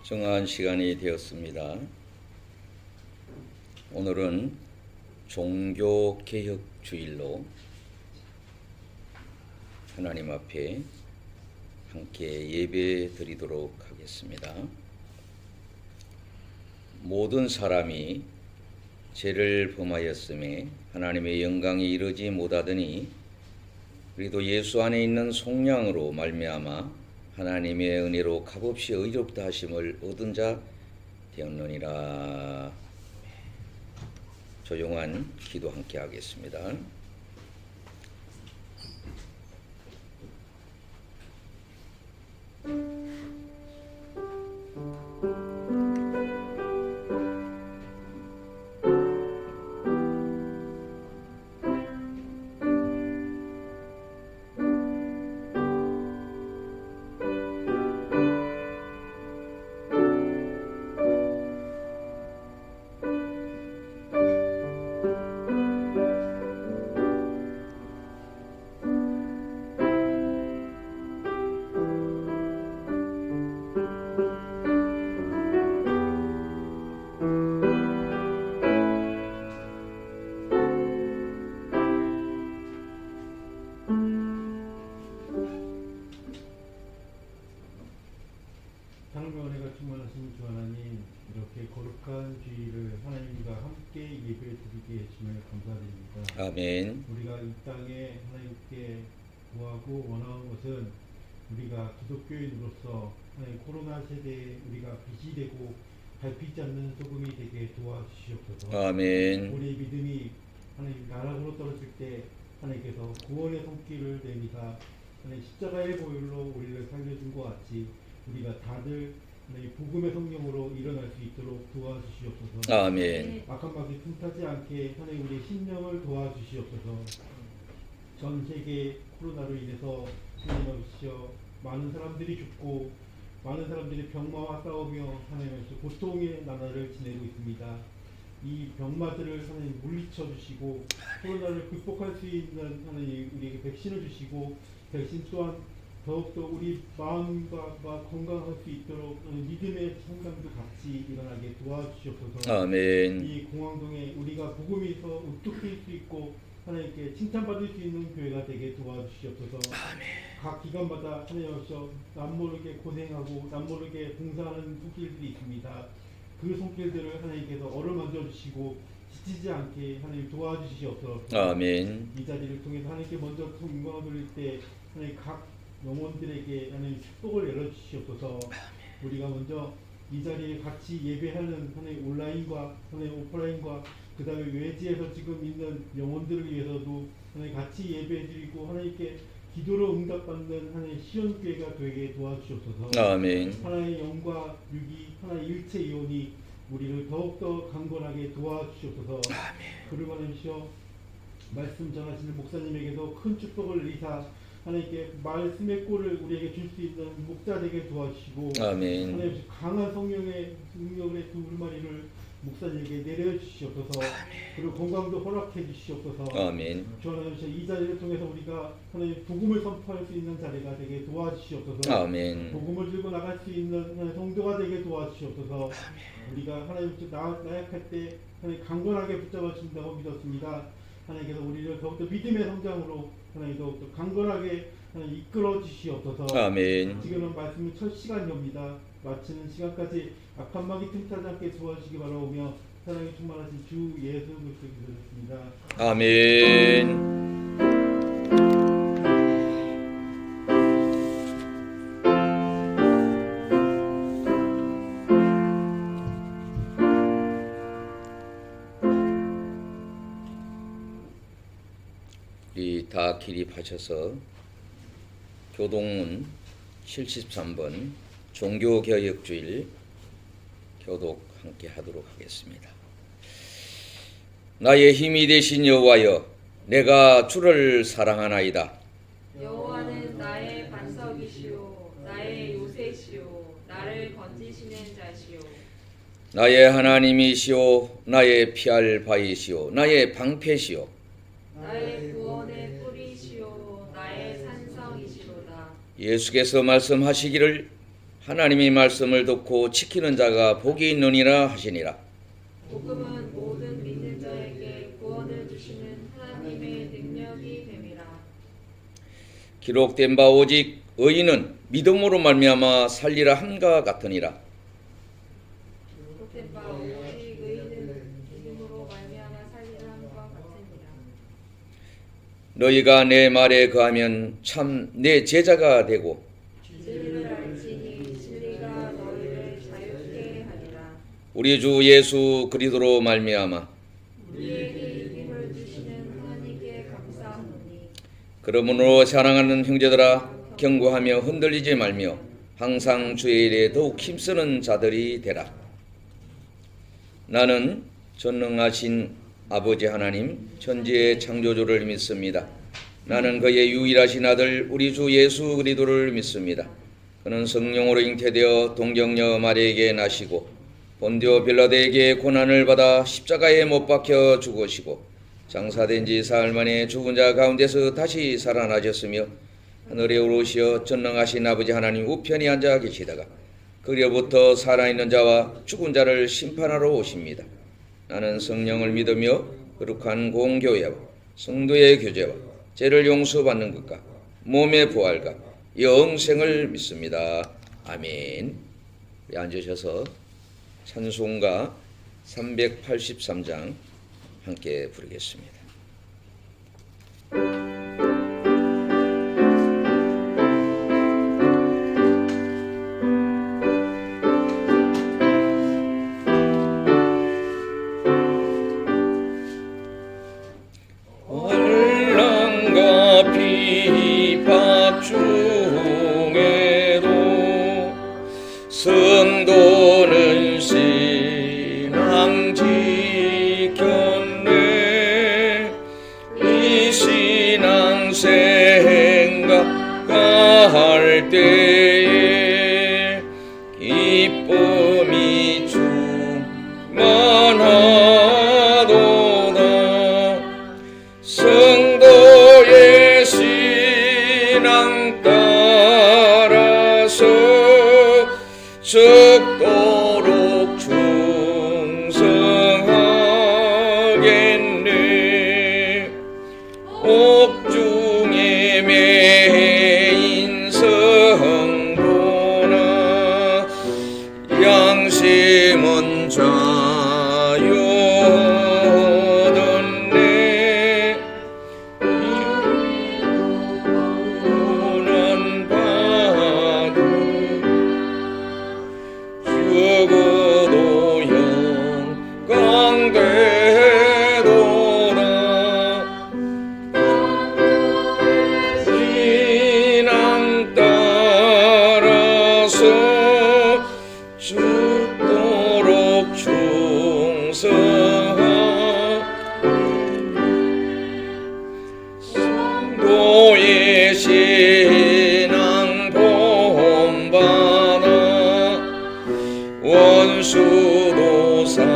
정한 시간이 되었습니다. 오늘은 종교개혁주일로 하나님 앞에 함께 예배 드리도록 하겠습니다. 모든 사람이 죄를 범하였음에 하나님의 영광이 이르지 못하더니 우리도 예수 안에 있는 속량으로 말미암아 하나님의 은혜로 값없이 의롭다 하심을 얻은 자 되었느니라. 조용한 기도 함께 하겠습니다. 하나님의 은혜가 충만하신 주 하나님, 이렇게 거룩한 주일을 하나님과 함께 예배 드리게 해주심을 감사드립니다. 아멘. 우리가 이 땅에 하나님께 구하고 원하는 것은 우리가 기독교인으로서 하나님 코로나 세대에 우리가 빛이 되고 밟히지 않는 소금이 되게 도와주시옵소서. 아멘. 우리의 믿음이 하나님 나락으로 떨어질 때 하나님께서 구원의 손길을 내미사 하나님 십자가의 보혈로 우리를 살려준 것 같이 우리가 다들 복음의 성령으로 일어날 수 있도록 도와주시옵소서. 아멘. 악한 마귀 틈타지 않게 하나님 우리의 신령을 도와주시옵소서. 전 세계 코로나로 인해서 하나님 아버지여 많은 사람들이 죽고 많은 사람들이 병마와 싸우며 하나님 아버지 고통의 나날을 지내고 있습니다. 이 병마들을 하나님 물리쳐 주시고 코로나를 극복할 수 있는 하나님 우리에게 백신을 주시고 백신 또한 더욱더 우리 마음과 건강할 수 있도록 믿음의 성장도 같이 일어나게 도와주시옵소서. 아멘. 이 공항동에 우리가 복음에서 우뚝해질 수 있고 하나님께 칭찬받을 수 있는 교회가 되게 도와주시옵소서. 아멘. 각 기관마다 하나님 앞서 남모르게 고생하고 남모르게 봉사하는 손길들이 있습니다. 그 손길들을 하나님께서 어루만져 주시고 지치지 않게 하나님 도와주시옵소서. 아멘. 이 자리를 통해서 하나님께 먼저 영광을 돌릴 때 하나님 각 영혼들에게 하나님 축복을 열어주시옵소서. 우리가 먼저 이 자리에 같이 예배하는 하나님 온라인과 하나님 오프라인과 그 다음에 외지에서 지금 있는 영혼들을 위해서도 하나님 같이 예배드리고 하나님께 기도로 응답받는 하나님 시온교회가 되게 도와주시옵소서. 아멘. 하나님의 영과 육이 하나님 일체 이온이 우리를 더욱더 강건하게 도와주시옵소서. 그리고 하나님이시여 말씀 전하시는 목사님에게도 큰 축복을 내리사 하나님께 말씀의 꼴을 우리에게 줄 수 있는 목자 되게 도와주시고 아멘. 하나님 강한 성령의 능력의 두루마리를 목사님에게 내려주시옵소서. 그리고 건강도 허락해 주시옵소서. 아멘. 주 하나님 이 자리를 통해서 우리가 하나님 복음을 선포할 수 있는 자리가 되게 도와주시옵소서. 아멘. 복음을 들고 나갈 수 있는 하나님 성도가 되게 도와주시옵소서. 우리가 하나님 나약할 때 하나님 강건하게 붙잡아 주신다고 믿었습니다. 하나님께서 우리를 더욱더 믿음의 성장으로 하나님 더욱더 강건하게 하나님 이끌어 주시옵소서. 아멘. 지금은 말씀의 첫 시간입니다. 마치는 시간까지 악한 마귀 틈타지 않게 도와주시기 바라오며 사랑이 충만하신 주 예수 그리스도 기도드렸습니다. 아멘. 우리 다 기립하셔서 교동문 73번 종교개혁주일 교독 함께 하도록 하겠습니다. 나의 힘이 되신 여호와여, 내가 주를 사랑하나이다. 여호와는 나의 반석이시오, 나의 요새시오, 나를 건지시는 자시오. 나의 하나님이시오, 나의 피할 바이시오, 나의 방패시오. 나의 구원의 뿌리시오, 나의 산성이시로다. 예수께서 말씀하시기를 하나님의 말씀을 듣고 지키는 자가 복이 있느니라 하시니라. 복음은 모든 믿는 자에게 구원을 주시는 하나님의 능력이 됨이라. 기록된 바 오직 의인은 믿음으로 말미암아 살리라 함과 같으니라. 기록된 바 오직 의인은 믿음으로 말미암아 살리라 함과 같으니라. 너희가 내 말에 거하면 참 내 제자가 되고 진리를 알지니 진리가 너희를 자유케 하리라. 우리 주 예수 그리스도로 말미암아 우리에게 힘을 주시는 하나님께 감사하노니 그러므로 사랑하는 형제들아 경고하며 흔들리지 말며 항상 주의 일에 더욱 힘쓰는 자들이 되라. 나는 전능하신 아버지 하나님 천지의 창조주를 믿습니다. 나는 그의 유일하신 아들 우리 주 예수 그리스도를 믿습니다. 그는 성령으로 잉태되어 동정녀 마리아에게 나시고 본디오 빌라도에게 고난을 받아 십자가에 못 박혀 죽으시고 장사된 지 사흘 만에 죽은 자 가운데서 다시 살아나셨으며 하늘에 오르시어 전능하신 아버지 하나님 우편에 앉아 계시다가 그리로부터 살아있는 자와 죽은 자를 심판하러 오십니다. 나는 성령을 믿으며 거룩한 공교회와 성도의 교제와 죄를 용서받는 것과 몸의 부활과 영생을 믿습니다. 아멘. 우리 앉으셔서 찬송가 383장 함께 부르겠습니다. 환난과 비박 중에도 성도는 신앙 지켰네. 이 신앙 생각할 때에 기쁨이 충만하도다. 성도의 신앙 따라서 죽도록 충성하겠네. 옥중에 매인 성도나 양심은 자유하던네. 이루는 받은 죽어도 영광되도다. 신앙 따라서 죽도록 성도의 신앙 본받아 원수도 사랑하겠네.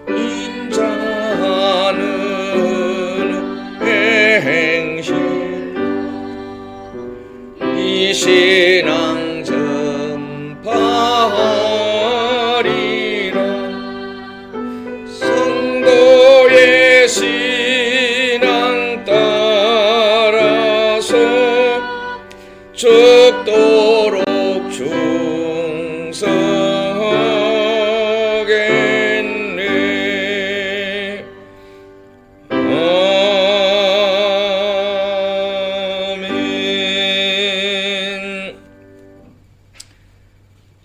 인자하는 행실 이 신앙 전파하리라. 성도의 신앙 따라서 죽도록 충성하겠네. 아멘.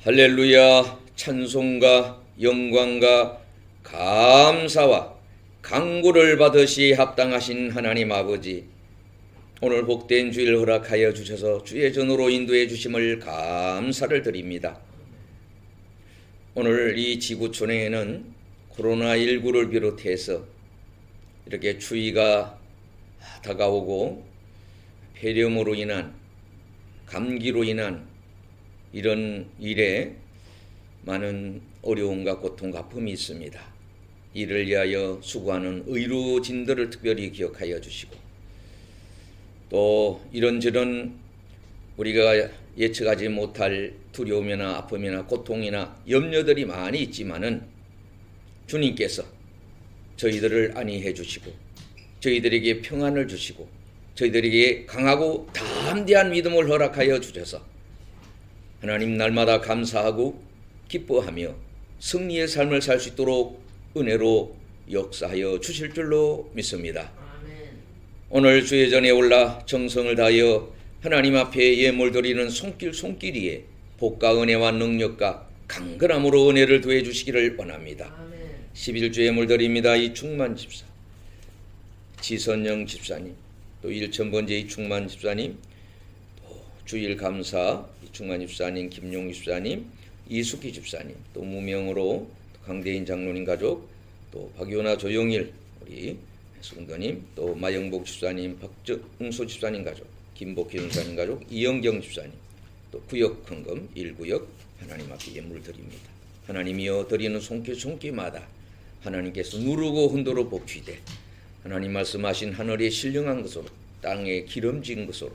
할렐루야. 찬송과 영광과 감사와 강구를 받으시 합당하신 하나님 아버지, 오늘 복된 주일 허락하여 주셔서 주의 전으로 인도해 주심을 감사를 드립니다. 오늘 이 지구촌에는 코로나19를 비롯해서 이렇게 추위가 다가오고 폐렴으로 인한, 감기로 인한 이런 일에 많은 어려움과 고통과 아픔이 있습니다. 이를 위하여 수고하는 의료진들을 특별히 기억하여 주시고, 또 이런저런 우리가 예측하지 못할 두려움이나 아픔이나 고통이나 염려들이 많이 있지만은 주님께서 저희들을 안위해 주시고 저희들에게 평안을 주시고 저희들에게 강하고 담대한 믿음을 허락하여 주셔서 하나님 날마다 감사하고 기뻐하며 승리의 삶을 살 수 있도록 은혜로 역사하여 주실 줄로 믿습니다. 오늘 주의 전에 올라 정성을 다하여 하나님 앞에 예물 드리는 손길이에 복과 은혜와 능력과 강건함으로 은혜를 더해 주시기를 원합니다. 11주 예물 드립니다. 이충만 집사, 지선영 집사님, 또 1000번째 이충만 집사님, 또 주일 감사 이충만 집사님, 김용 집사님, 이숙희 집사님, 또 무명으로 강대인 장로님 가족, 또 박요나 조영일 우리 성도님, 또 마영복 집사님, 박정소 집사님 가족, 김복희 집사님 가족, 이영경 집사님, 또 구역 헌금 1구역 하나님 앞에 예물을 드립니다. 하나님이여 드리는 손길마다 하나님께서 누르고 흔들어 복취되 하나님 말씀하신 하늘에 신령한 것으로 땅에 기름진 것으로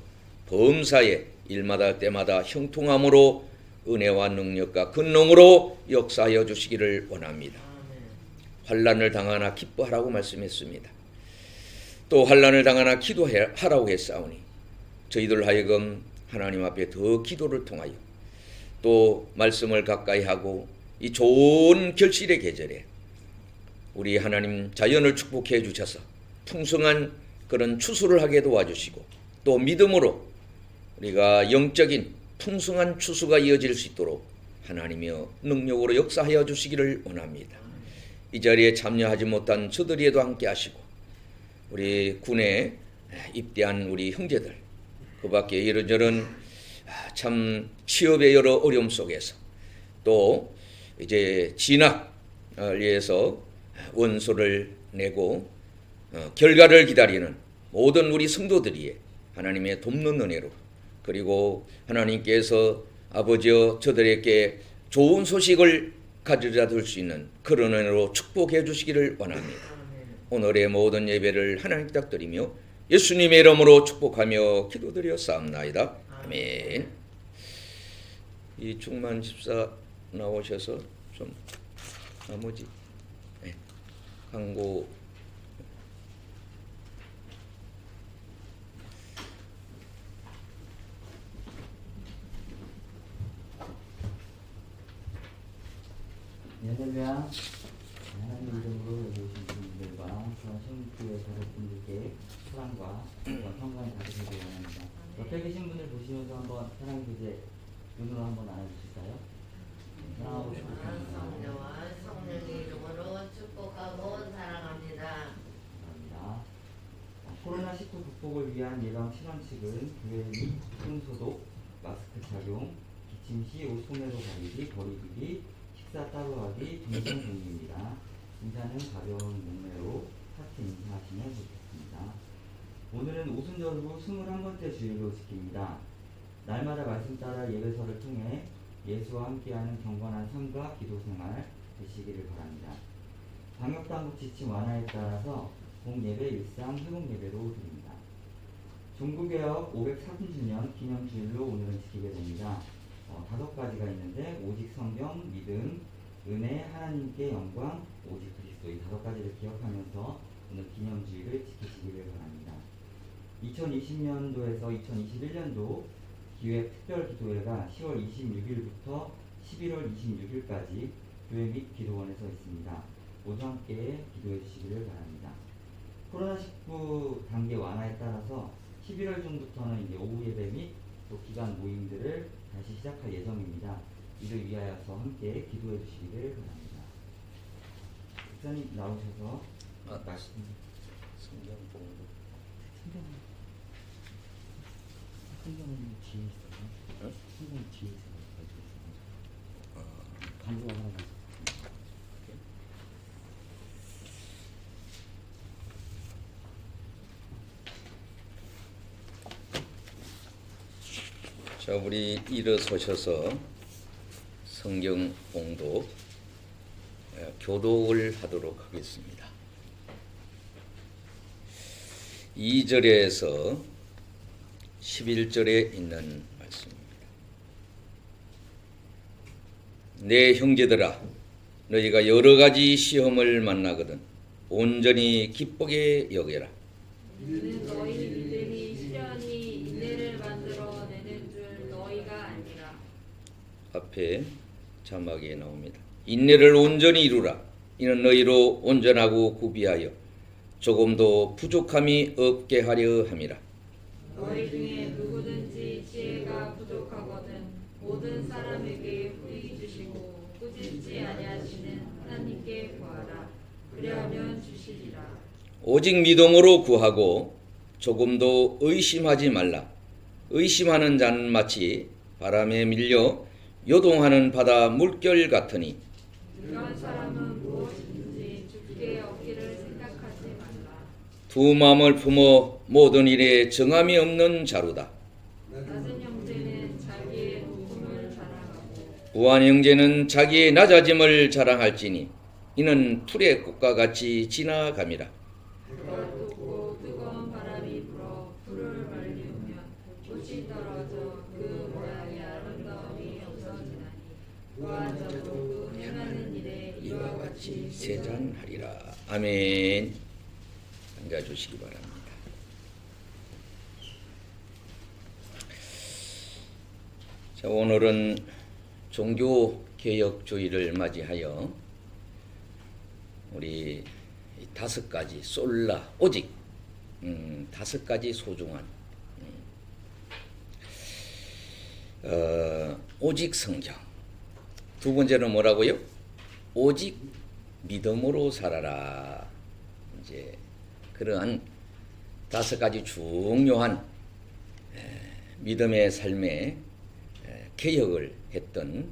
범사에 일마다 때마다 형통함으로 은혜와 능력과 근능으로 역사하여 주시기를 원합니다. 환난을 당하나 기뻐하라고 말씀했습니다. 또 환난을 당하나 기도하라고 했사오니 저희들 하여금 하나님 앞에 더 기도를 통하여 또 말씀을 가까이 하고 이 좋은 결실의 계절에 우리 하나님 자연을 축복해 주셔서 풍성한 그런 추수를 하게 도와주시고 또 믿음으로 우리가 영적인 풍성한 추수가 이어질 수 있도록 하나님이여 능력으로 역사하여 주시기를 원합니다. 이 자리에 참여하지 못한 저들에도 함께 하시고 우리 군에 입대한 우리 형제들 그 밖에 이런저런 참 취업의 여러 어려움 속에서 또 이제 진학을 위해서 원서를 내고 결과를 기다리는 모든 우리 성도들이 하나님의 돕는 은혜로 그리고 하나님께서 아버지여 저들에게 좋은 소식을 가져다 줄 수 있는 그런 은혜로 축복해 주시기를 원합니다. 오늘의 모든 예배를 하나님 딱 드리며 예수님의 이름으로 축복하며 기도드렸사옵나이다. 아멘. 이충만 집사 나오셔서 좀 나머지 광고 할렐루야. 하나님 이름으로 여기 오신 분들과 신부의 가족분들께 사랑과 평강이 가득하길 원합니다. 옆에 계신 분을 보시면서 한번 사랑의 교제 눈으로 한번 안아주실까요? 나오고 싶습니다. 성령과 성령의 이름으로 축복하고 사랑합니다. 감사합니다. 코로나19 극복을 위한 예방 실험칙은 교회 및 손소독, 마스크 착용, 기침 시 옷 소매로 가리기, 거리두기, 식사 따로 하기, 동선 종류입니다. 인사는 가벼운 목매로 하트 인사하시면 좋겠습니다. 오늘은 오순절 후 21번째 주일로 지킵니다. 날마다 말씀 따라 예배서를 통해 예수와 함께하는 경건한 삶과 기도생활 되시기를 바랍니다. 방역당국 지침 완화에 따라서 공예배 일상 회복예배로 드립니다. 종교개혁 530주년 기념주일로 오늘은 지키게 됩니다. 5가지가 있는데 오직 성경, 믿음, 은혜, 하나님께 영광, 오직 그리스도 이 5가지를 기억하면서 오늘 기념주일을 지키시기를 바랍니다. 2020년도에서 2021년도 기획 특별기도회가 10월 26일부터 11월 26일까지 교회 및 기도원에서 있습니다. 모두 함께 기도해 주시기를 바랍니다. 코로나19 단계 완화에 따라서 11월 중부터는 이제 오후 예배 및 또 기간 모임들을 다시 시작할 예정입니다. 이를 위하여서 함께 기도해 주시기를 바랍니다. 목사님 나오셔서 말씀 성경 공부 성경은 뒤에 있어요. 성경 뒤에 있어요. 간구 하나. 자, 우리 일어서셔서 성경 봉독 교독을 하도록 하겠습니다. 2절에서 11절에 있는 말씀입니다. 내 형제들아, 너희가 여러 가지 시험을 만나거든 온전히 기쁘게 여겨라. 이는 너희 믿음이 시련이 인내를 만들어내는 줄 너희가 아니라. 앞에 자막에 나옵니다. 인내를 온전히 이루라. 이는 너희로 온전하고 구비하여 조금도 부족함이 없게 하려 함이라. 너희 중에 누구든지 지혜가 부족하거든 모든 사람에게 후히 주시고 꾸짖지 아니하시는 하나님께 구하라. 그리하면 주시리라. 오직 믿음으로 구하고 조금도 의심하지 말라. 의심하는 자는 마치 바람에 밀려 요동하는 바다 물결 같으니 이런 사람은 무엇이든지 죽게 얻기를 생각하지 말라. 두 마음을 품어 모든 일에 정함이 없는 자루다. 낮은 형제는 자기의 높음을 자랑하고 우한 형제는 자기의 낮아짐을 자랑할지니 이는 풀의 꽃과 같이 지나감이라. 해가 돋고 뜨거운 바람이 불어 풀을 말리우면 꽃이 떨어져 그 모양이 아름다움이 없어지나니 또한 저도 그 행하는 일에 이와 같이 세잔하리라. 아멘. 앉아주시기 바랍니다. 자, 오늘은 종교개혁주의를 맞이하여 우리 5가지 솔라 오직 5가지 소중한 오직 성경. 두 번째는 뭐라고요? 오직 믿음으로 살아라. 이제 그러한 5가지 중요한 믿음의 삶에 개혁을 했던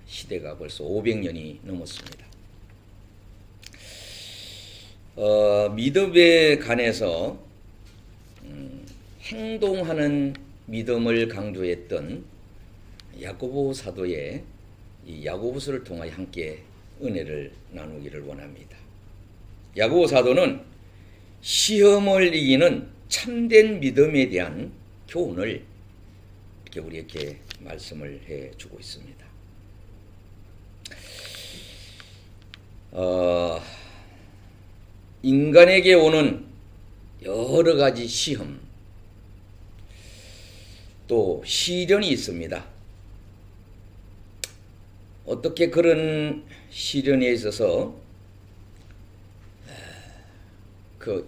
시대가 벌써 500년이 넘었습니다. 믿음에 관해서 행동하는 믿음을 강조했던 야고보 사도의 이 야고보서를 통하여 함께 은혜를 나누기를 원합니다. 야고보 사도는 시험을 이기는 참된 믿음에 대한 교훈을 이렇게 우리에게 말씀을 해주고 있습니다. 인간에게 오는 여러 가지 시험, 또 시련이 있습니다. 어떻게 그런 시련에 있어서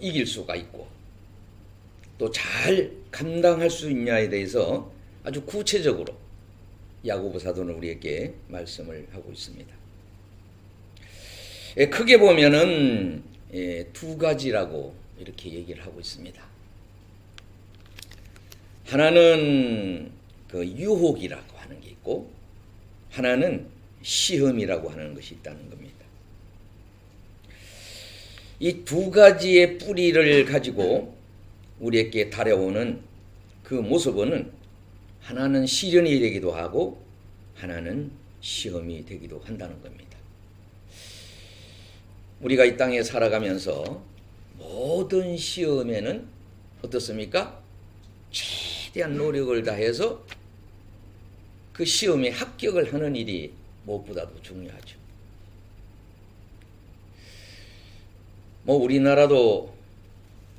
이길 수가 있고 또 잘 감당할 수 있냐에 대해서 아주 구체적으로 야고보 사도는 우리에게 말씀을 하고 있습니다. 크게 보면은 2가지라고 이렇게 얘기를 하고 있습니다. 하나는 그 유혹이라고 하는 게 있고 하나는 시험이라고 하는 것이 있다는 겁니다. 이 2가지의 뿌리를 가지고 우리에게 달려오는 그 모습은 하나는 시련이 되기도 하고 하나는 시험이 되기도 한다는 겁니다. 우리가 이 땅에 살아가면서 모든 시험에는 어떻습니까? 최대한 노력을 다해서 그 시험에 합격을 하는 일이 무엇보다도 중요하죠. 우리나라도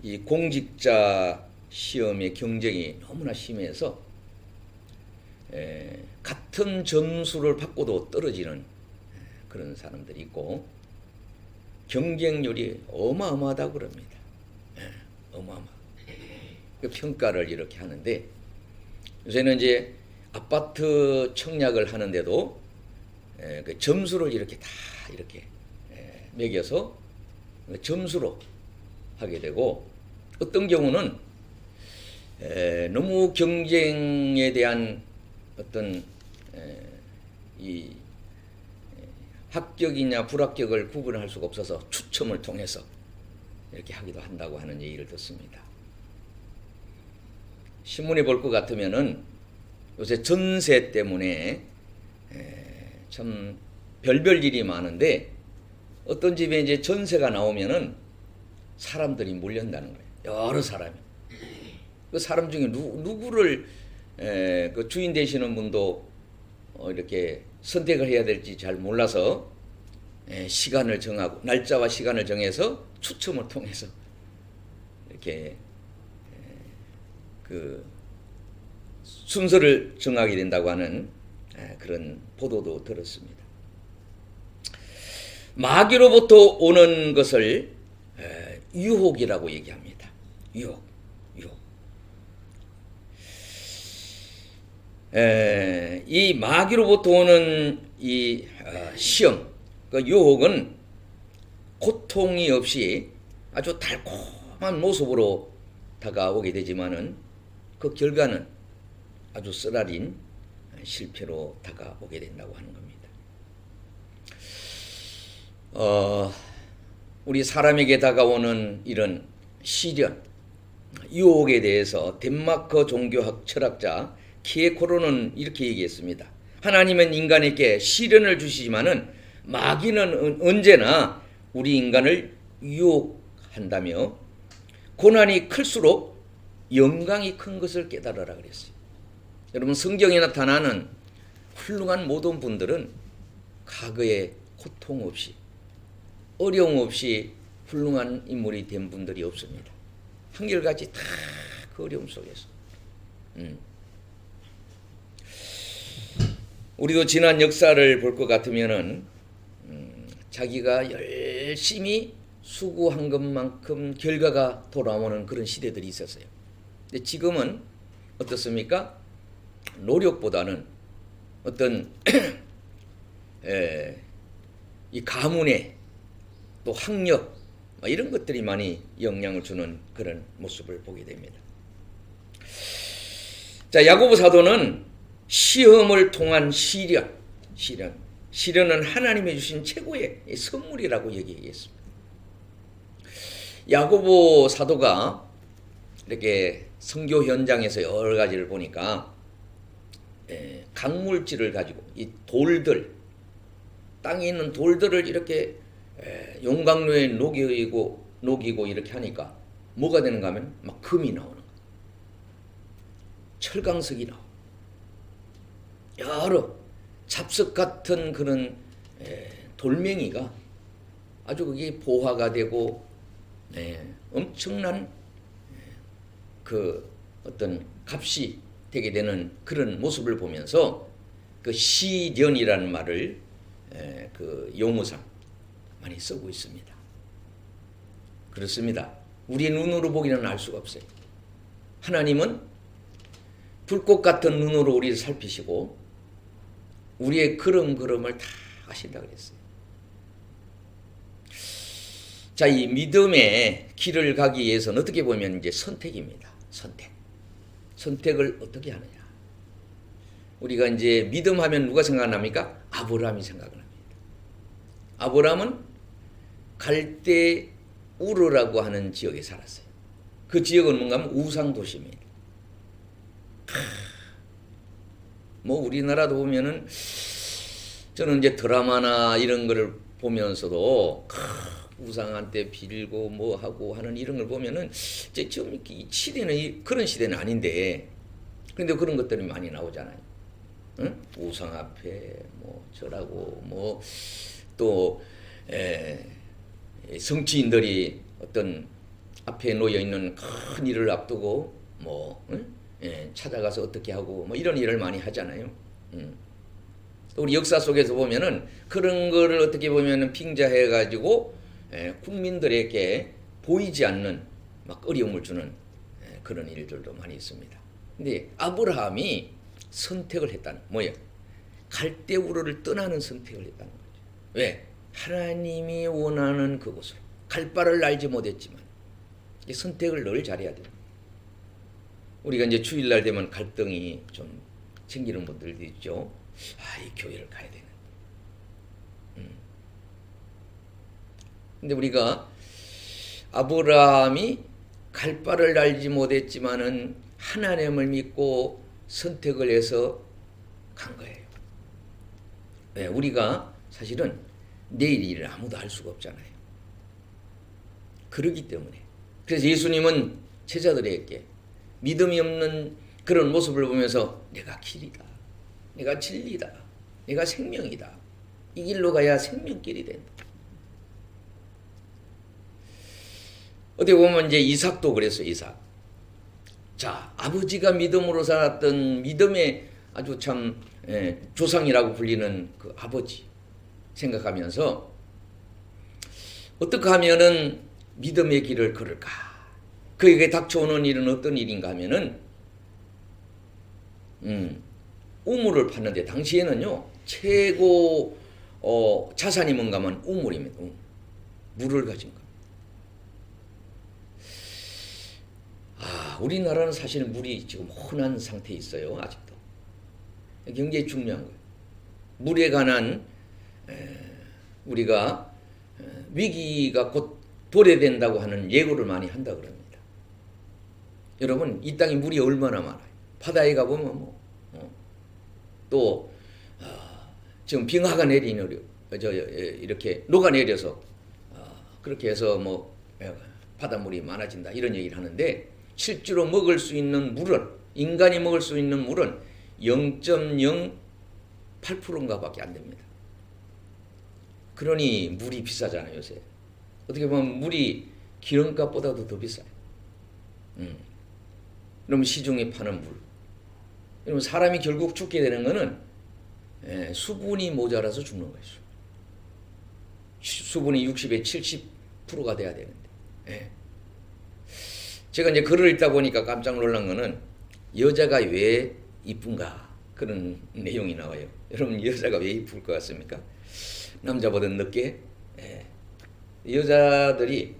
이 공직자 시험의 경쟁이 너무나 심해서 같은 점수를 받고도 떨어지는 그런 사람들이 있고 경쟁률이 어마어마하다고 그럽니다. 어마어마. 그 평가를 이렇게 하는데 요새는 이제 아파트 청약을 하는데도 그 점수를 이렇게 다 이렇게 매겨서 점수로 하게 되고 어떤 경우는 너무 경쟁에 대한 어떤 이 합격이냐 불합격을 구분할 수가 없어서 추첨을 통해서 이렇게 하기도 한다고 하는 얘기를 듣습니다. 신문에 볼 것 같으면은 요새 전세 때문에 참 별별 일이 많은데 어떤 집에 이제 전세가 나오면은 사람들이 몰려온다는 거예요. 여러 사람이. 그 사람 중에 누구를 그 주인 되시는 분도 이렇게 선택을 해야 될지 잘 몰라서 시간을 정하고 날짜와 시간을 정해서 추첨을 통해서 이렇게 그 순서를 정하게 된다고 하는 그런 보도도 들었습니다. 마귀로부터 오는 것을 유혹이라고 얘기합니다. 유혹. 이 마귀로부터 오는 이 시험, 그 유혹은 고통이 없이 아주 달콤한 모습으로 다가오게 되지만은 그 결과는 아주 쓰라린 실패로 다가오게 된다고 하는 겁니다. 우리 사람에게 다가오는 이런 시련, 유혹에 대해서 덴마크 종교학 철학자 키에코로는 이렇게 얘기했습니다. 하나님은 인간에게 시련을 주시지만은 마귀는 언제나 우리 인간을 유혹한다며 고난이 클수록 영광이 큰 것을 깨달으라 그랬어요. 여러분, 성경에 나타나는 훌륭한 모든 분들은 과거에 고통 없이 어려움 없이 훌륭한 인물이 된 분들이 없습니다. 한결같이 다 그 어려움 속에서. 우리도 지난 역사를 볼 것 같으면은 자기가 열심히 수고한 것만큼 결과가 돌아오는 그런 시대들이 있었어요. 근데 지금은 어떻습니까? 노력보다는 어떤 이 가문의 또 학력 이런 것들이 많이 영향을 주는 그런 모습을 보게 됩니다. 자, 야고보 사도는 시험을 통한 시련은 하나님이 주신 최고의 선물이라고 얘기했습니다. 야고보 사도가 이렇게 선교 현장에서 여러 가지를 보니까 강물질을 가지고 이 돌들, 땅에 있는 돌들을 이렇게 용광로에 녹이고 이렇게 하니까 뭐가 되는가 하면 막 금이 나오는 거예요. 철강석이 나오고 여러 잡석 같은 그런 돌멩이가 아주 그게 보화가 되고 엄청난 그 어떤 값이 되게 되는 그런 모습을 보면서 그 시련이라는 말을 그 용어상 많이 쓰고 있습니다. 그렇습니다. 우리의 눈으로 보기는 알 수가 없어요. 하나님은 불꽃 같은 눈으로 우리를 살피시고 우리의 걸음걸음을 다 하신다 그랬어요. 자, 이 믿음의 길을 가기 위해서는 어떻게 보면 이제 선택입니다. 선택을 어떻게 하느냐. 우리가 이제 믿음하면 누가 생각납니까? 아브라함이 생각납니다. 아브라함은 갈대 우르라고 하는 지역에 살았어요. 그 지역은 뭔가 하면 우상 도시입니다. 뭐 우리나라도 보면은 저는 이제 드라마나 이런 거를 보면서도 우상한테 빌고 뭐 하고 하는 이런 걸 보면은 이제 지금 이 시대는 그런 시대는 아닌데 그런데 그런 것들이 많이 나오잖아요. 응? 우상 앞에 뭐 저라고 뭐 또 정치인들이 어떤 앞에 놓여 있는 큰 일을 앞두고 뭐 찾아가서 어떻게 하고 뭐 이런 일을 많이 하잖아요. 또 우리 역사 속에서 보면은 그런 거를 어떻게 보면은 핑자해 가지고 국민들에게 보이지 않는 막 어려움을 주는 그런 일들도 많이 있습니다. 근데 아브라함이 선택을 했다는 뭐예요? 갈대우르를 떠나는 선택을 했다는 거죠. 왜? 하나님이 원하는 그곳으로 갈 바를 알지 못했지만 이 선택을 늘 잘해야 돼요. 우리가 이제 주일날 되면 갈등이 좀 생기는 분들도 있죠. 이 교회를 가야 되는. 근데 우리가 아브라함이 갈 바를 알지 못했지만은 하나님을 믿고 선택을 해서 간 거예요. 네, 우리가 사실은 내일 일을 아무도 알 수가 없잖아요. 그러기 때문에. 그래서 예수님은 제자들에게 믿음이 없는 그런 모습을 보면서 내가 길이다, 내가 진리다, 내가 생명이다, 이 길로 가야 생명길이 된다. 어떻게 보면 이제 이삭도 그랬어요. 이삭. 자, 아버지가 믿음으로 살았던 믿음의 아주 참 조상이라고 불리는 그 아버지 생각하면서 어떻게 하면은 믿음의 길을 걸을까? 그에게 닥쳐오는 일은 어떤 일인가 하면은 우물을 팠는데 당시에는요 최고 자산이 뭔가 하면 우물입니다. 물을 가진 거. 우리나라는 사실 물이 지금 혼한 상태에 있어요. 아직도. 굉장히 중요한 거예요. 물에 관한 우리가 위기가 곧 도래된다고 하는 예고를 많이 한다 그럽니다. 여러분, 이 땅에 물이 얼마나 많아요. 바다에 가보면 또 지금 빙하가 이렇게 녹아내려서 그렇게 해서 바닷물이 많아진다 이런 얘기를 하는데, 실제로 먹을 수 있는 물은, 인간이 먹을 수 있는 물은 0.08%인가 밖에 안 됩니다. 그러니 물이 비싸잖아요, 요새. 어떻게 보면 물이 기름값보다도 더 비싸요. 그러면 시중에 파는 물. 그러면 사람이 결국 죽게 되는 거는 수분이 모자라서 죽는 거예요. 수분이 60에 70%가 돼야 되는데. 제가 이제 글을 읽다 보니까 깜짝 놀란 거는 여자가 왜 이쁜가 그런 내용이 나와요. 여러분, 여자가 왜 이쁠 것 같습니까? 남자보다 늦게 여자들이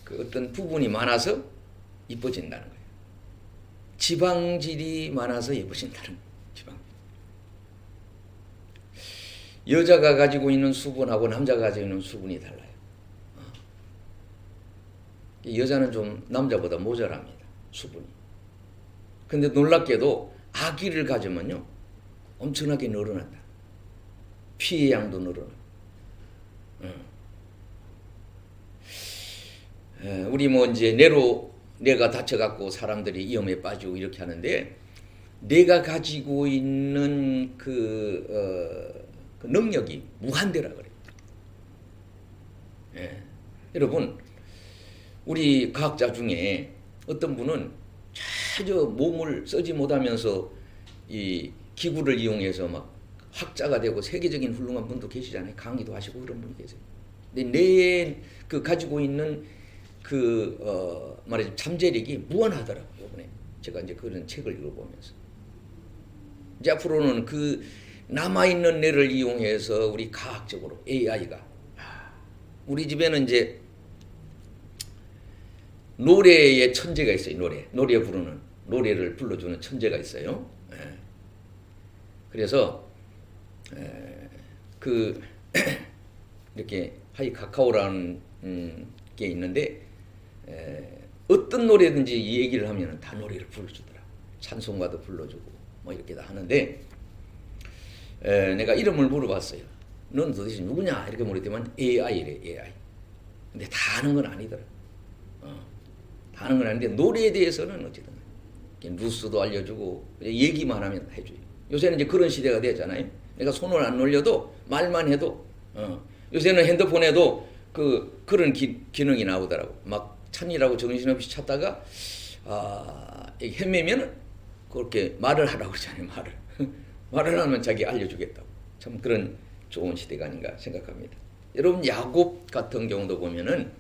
그 어떤 부분이 많아서 이뻐진다는 거예요. 지방질이 많아서 예뻐진다는 지방. 여자가 가지고 있는 수분하고 남자가 가지고 있는 수분이 달라요. 여자는 좀 남자보다 모자랍니다. 수분이. 근데 놀랍게도 아기를 가지면요 엄청나게 늘어난다. 피의 양도 늘어나. 우리 이제 뇌가 다쳐갖고 사람들이 위험에 빠지고 이렇게 하는데, 뇌가 가지고 있는 그 능력이 무한대라 그래요. 여러분, 우리 과학자 중에 어떤 분은 전혀 몸을 쓰지 못하면서 이 기구를 이용해서 막 학자가 되고 세계적인 훌륭한 분도 계시잖아요. 강의도 하시고 그런 분이 계세요. 근데 뇌에 가지고 있는 말하자면 잠재력이 무한하더라고요. 이번에 제가 이제 그런 책을 읽어보면서 이제 앞으로는 그 남아있는 뇌를 이용해서 우리 과학적으로 AI가, 우리 집에는 이제 노래의 천재가 있어요. 노래 부르는, 노래를 불러주는 천재가 있어요. 그래서 이렇게 하이카카오라는 게 있는데, 어떤 노래든지 이 얘기를 하면 다 노래를 불러주더라. 찬송가도 불러주고 이렇게 다 하는데, 내가 이름을 물어봤어요. 넌 도대체 누구냐 이렇게 물었더니 AI래. AI. 근데 다 아는 건 아니더라. 다 아는 건 아닌데 노래에 대해서는 어쨌든 뉴스도 알려주고 얘기만 하면 해줘요. 요새는 이제 그런 시대가 됐잖아요. 내가 손을 안 놀려도 말만 해도 요새는 핸드폰에도 그런 기능이 나오더라고. 막 찾느라고 정신없이 찾다가 헤매면은 그렇게 말을 하라고 그러잖아요. 말을 하면 자기 알려주겠다고. 참 그런 좋은 시대가 아닌가 생각합니다. 여러분, 야곱 같은 경우도 보면은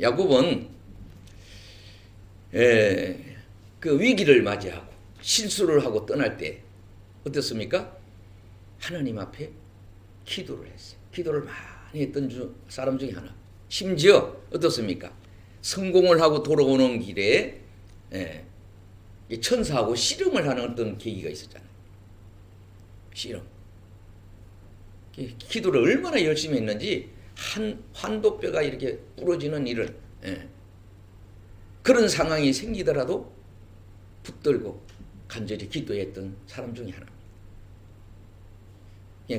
야곱은 그 위기를 맞이하고 실수를 하고 떠날 때 어떻습니까? 하나님 앞에 기도를 했어요. 기도를 많이 했던 사람 중에 하나. 심지어 어떻습니까? 성공을 하고 돌아오는 길에 천사하고 씨름을 하는 어떤 계기가 있었잖아요. 씨름. 기도를 얼마나 열심히 했는지 환도뼈가 이렇게 부러지는 일을 그런 상황이 생기더라도 붙들고 간절히 기도했던 사람 중에 하나입니다.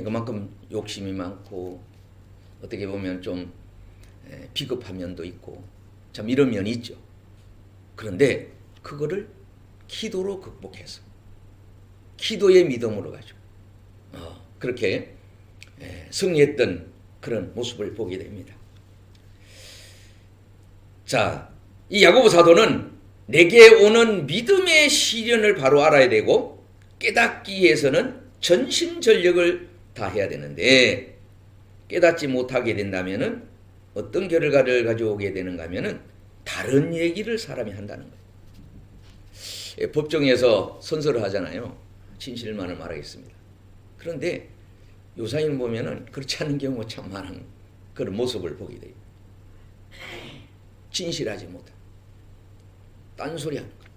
그만큼 욕심이 많고 어떻게 보면 좀 비겁한 면도 있고 참 이런 면이 있죠. 그런데 그거를 기도로 극복해서 기도의 믿음으로 가지고 그렇게 승리했던 그런 모습을 보게 됩니다. 자, 이 야고보 사도는 내게 오는 믿음의 시련을 바로 알아야 되고 깨닫기 위해서는 전심전력을 다해야 되는데 깨닫지 못하게 된다면은 어떤 결과를 가져오게 되는가 하면은 다른 얘기를 사람이 한다는 거예요. 법정에서 선서를 하잖아요. 진실만을 말하겠습니다. 그런데 요사이는 보면은 그렇지 않은 경우가 참 많은 그런 모습을 보게 돼요. 진실하지 못한 딴소리 하는 거예요.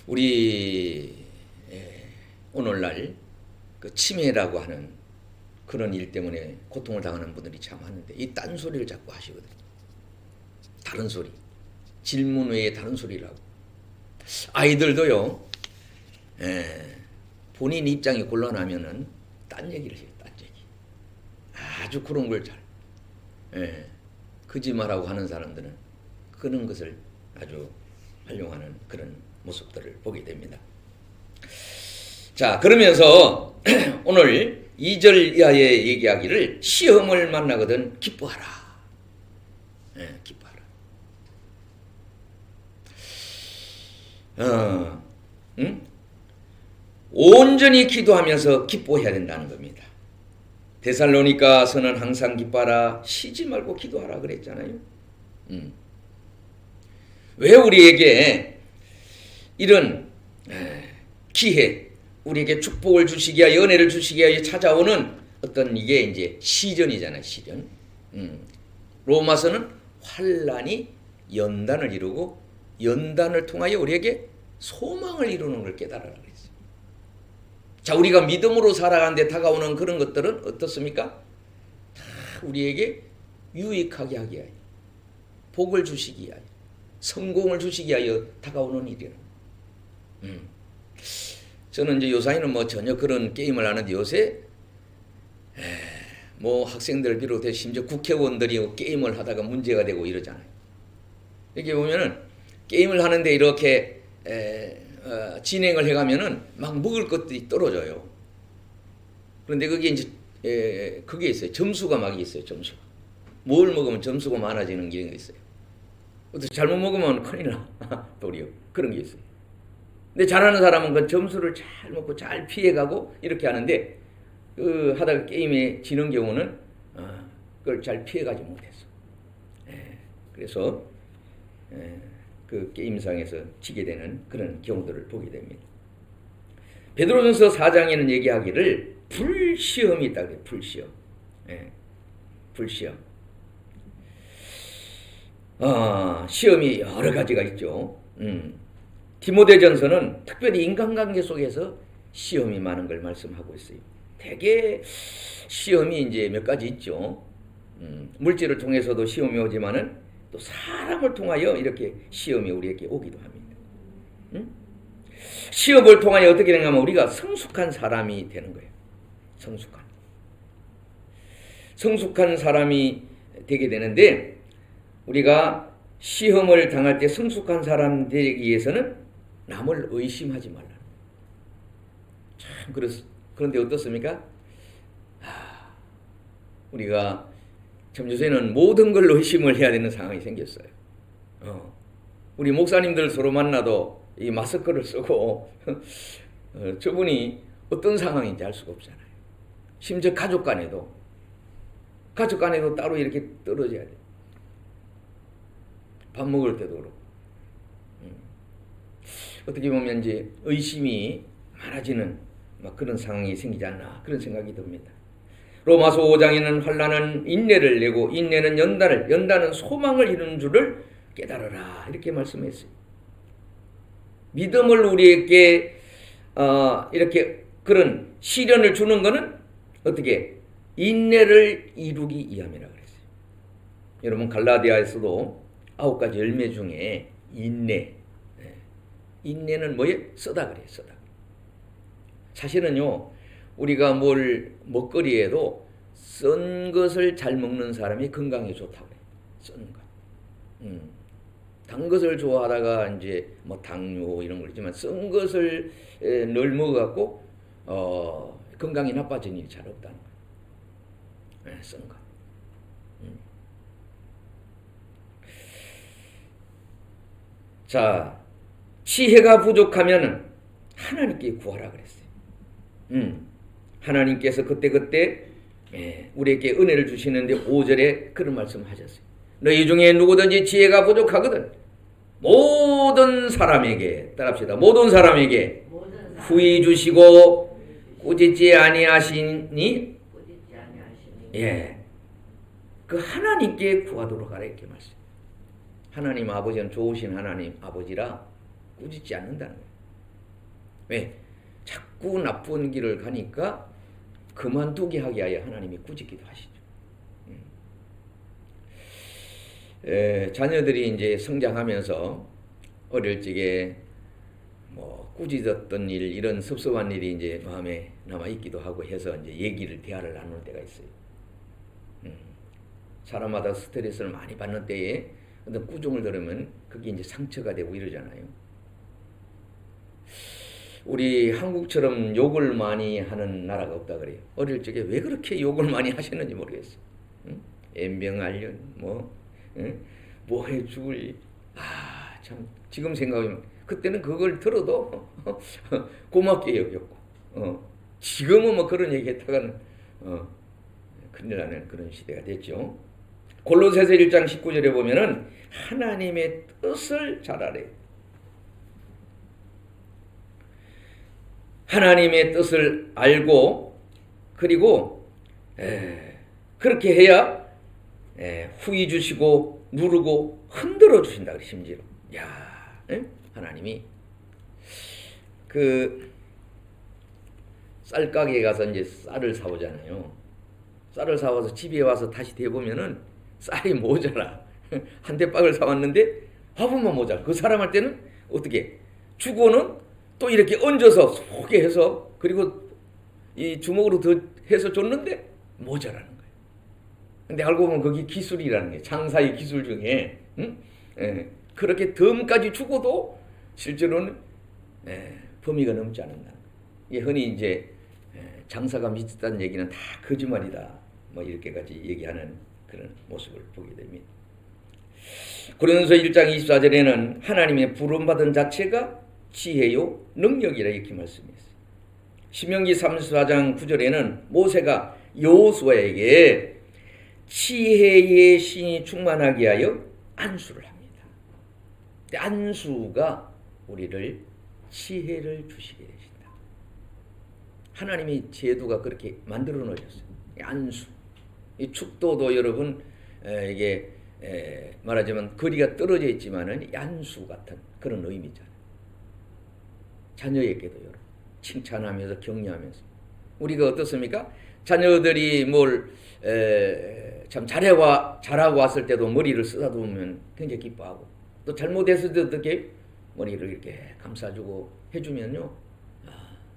우리 오늘날 그 치매라고 하는 그런 일 때문에 고통을 당하는 분들이 참 많은데 이 딴소리를 자꾸 하시거든요. 다른 소리. 질문 외에 다른 소리를 하고. 아이들도요. 본인 입장이 곤란하면은 딴 얘기를 해요. 딴 얘기. 아주 그런 걸 잘. 거짓말하고 하는 사람들은 그런 것을 아주 활용하는 그런 모습들을 보게 됩니다. 자, 그러면서 오늘 2절 이하의 얘기하기를 시험을 만나거든 기뻐하라. 기뻐하라. 온전히 기도하면서 기뻐해야 된다는 겁니다. 데살로니가서는 항상 기뻐하라, 쉬지 말고 기도하라 그랬잖아요. 왜 우리에게 이런 기회, 우리에게 축복을 주시기 위하여, 은혜를 주시기 위하여 찾아오는 어떤 이게 이제 시련이잖아요. 시련. 로마서는 환란이 연단을 이루고 연단을 통하여 우리에게 소망을 이루는 걸 깨달으라 그랬어요. 자, 우리가 믿음으로 살아가는데 다가오는 그런 것들은 어떻습니까? 다 우리에게 유익하게 하기 위하여, 복을 주시기 위하여, 성공을 주시기 위하여 다가오는 일이라. 저는 이제 요사이는 뭐 전혀 그런 게임을 안 하는데 요새 뭐 학생들 비롯해 심지어 국회의원들이 게임을 하다가 문제가 되고 이러잖아요. 이렇게 보면은 게임을 하는데 이렇게 진행을 해가면은 막 먹을 것들이 떨어져요. 그런데 그게 이제 그게 있어요. 점수가 막 있어요. 점수가. 뭘 먹으면 점수가 많아지는 게 있어요. 어떻게 잘못 먹으면 큰일 나. 도리어 그런 게 있어요. 근데 잘하는 사람은 그 점수를 잘 먹고 잘 피해가고 이렇게 하는데 하다가 게임에 지는 경우는 그걸 잘 피해가지 못했어. 그래서 그 게임상에서 지게 되는 그런 경우들을 보게 됩니다. 베드로전서 4장에는 얘기하기를 불시험이 있다 그래요. 불시험. 불시험. 시험이 여러 가지가 있죠. 디모데전서는 특별히 인간관계 속에서 시험이 많은 걸 말씀하고 있어요. 대개 시험이 이제 몇 가지 있죠. 물질을 통해서도 시험이 오지만은 또 사람을 통하여 이렇게 시험이 우리에게 오기도 합니다. 시험을 통하여 어떻게 되는가 하면 우리가 성숙한 사람이 되는 거예요. 성숙한 사람이 되게 되는데 우리가 시험을 당할 때 성숙한 사람 되기 위해서는 남을 의심하지 말라. 참 그런데 어떻습니까? 우리가 참 요새는 모든 걸 의심을 해야 되는 상황이 생겼어요. 우리 목사님들 서로 만나도 이 마스크를 쓰고 저분이 어떤 상황인지 알 수가 없잖아요. 심지어 가족 간에도 따로 이렇게 떨어져야 돼요. 밥 먹을 때도 그렇고. 어떻게 보면 이제 의심이 많아지는 막 그런 상황이 생기지 않나 그런 생각이 듭니다. 로마서 5장에는 환난은 인내를 내고 인내는 연단은 소망을 이루는 줄을 깨달으라 이렇게 말씀했어요. 믿음을 우리에게 이렇게 그런 시련을 주는 것은 어떻게 인내를 이루기 위함이라 그랬어요. 여러분 갈라디아에서도 9가지 열매 중에 인내는 뭐예요? 쓰다 그래요. 쓰다. 사실은요 우리가 뭘 먹거리에도 쓴 것을 잘 먹는 사람이 건강에 좋다고 그래요. 쓴 것. 단 것을 좋아하다가 이제 뭐 당뇨 이런 걸 있지만 쓴 것을 늘 먹어갖고 건강이 나빠진 일이 잘 없다는 거예요. 쓴 것. 자, 지혜가 부족하면은 하나님께 구하라 그랬어요. 하나님께서 그때 우리에게 은혜를 주시는데 5절에 그런 말씀하셨어요. 너희 중에 누구든지 지혜가 부족하거든 모든 사람에게 따라합시다. 모든 사람에게 모든 사람 후히 주시고 꾸짖지 아니하시니 꾸짖지 아니하시니 그 하나님께 구하도록 하라 이렇게 말씀. 하나님 아버지는 좋으신 하나님 아버지라 꾸짖지 않는다는 거예요. 왜? 자꾸 나쁜 길을 가니까 그만두게 하게 하여 하나님이 꾸짖기도 하시죠. 자녀들이 이제 성장하면서 어릴 적에 뭐 꾸짖었던 일 이런 섭섭한 일이 이제 마음에 남아 있기도 하고 해서 이제 대화를 나눌 때가 있어요. 사람마다 스트레스를 많이 받는 때에 어떤 꾸중을 들으면 그게 이제 상처가 되고 이러잖아요. 우리 한국처럼 욕을 많이 하는 나라가 없다 그래요. 어릴 적에 왜 그렇게 욕을 많이 하셨는지 모르겠어요. 엠병알련 뭐 해 죽을 참 지금 생각하면 그때는 그걸 들어도 고맙게 여겼고 지금은 뭐 그런 얘기 했다가는 큰일 나는 그런 시대가 됐죠. 골로새서 1장 19절에 보면은 하나님의 뜻을 잘 알아요. 하나님의 뜻을 알고 그리고 그렇게 해야 후히 주시고 누르고 흔들어 주신다 그래. 심지어 하나님이 그 쌀가게에 가서 이제 쌀을 사오잖아요. 쌀을 사와서 집에 와서 다시 대보면은 쌀이 모자라. 한 대박을 사왔는데 화분만 모자라. 그 사람한테는 어떻게 주고는 또 이렇게 얹어서 속에 해서 그리고 이 주먹으로 더 해서 줬는데 모자라는 거예요. 근데 알고 보면 그게 기술이라는 게 장사의 기술 중에 그렇게 덤까지 주고도 실제로는 범위가 넘지 않는다는 거예요. 이게 흔히 이제 장사가 미쳤다는 얘기는 다 거짓말이다. 뭐 이렇게까지 얘기하는 그런 모습을 보게 됩니다. 고린도서 1장 24절에는 하나님의 부름받은 자체가 지혜요 능력이라 이렇게 말씀했어요. 신명기 34장 9절에는 모세가 여호수아에게 지혜의 신이 충만하게 하여 안수를 합니다. 안수가 우리를 지혜를 주시게 되신다. 하나님이 제도가 그렇게 만들어 놓으셨어요. 안수. 이 축도도 여러분 이게 말하자면 거리가 떨어져 있지만은 안수 같은 그런 의미잖아요. 자녀에게도 여러분 칭찬하면서 격려하면서 우리가 어떻습니까? 자녀들이 뭘 참 잘하고 왔을 때도 머리를 쓰다듬으면 굉장히 기뻐하고 또 잘못했을 때도 어떻게 머리를 이렇게 감싸주고 해주면요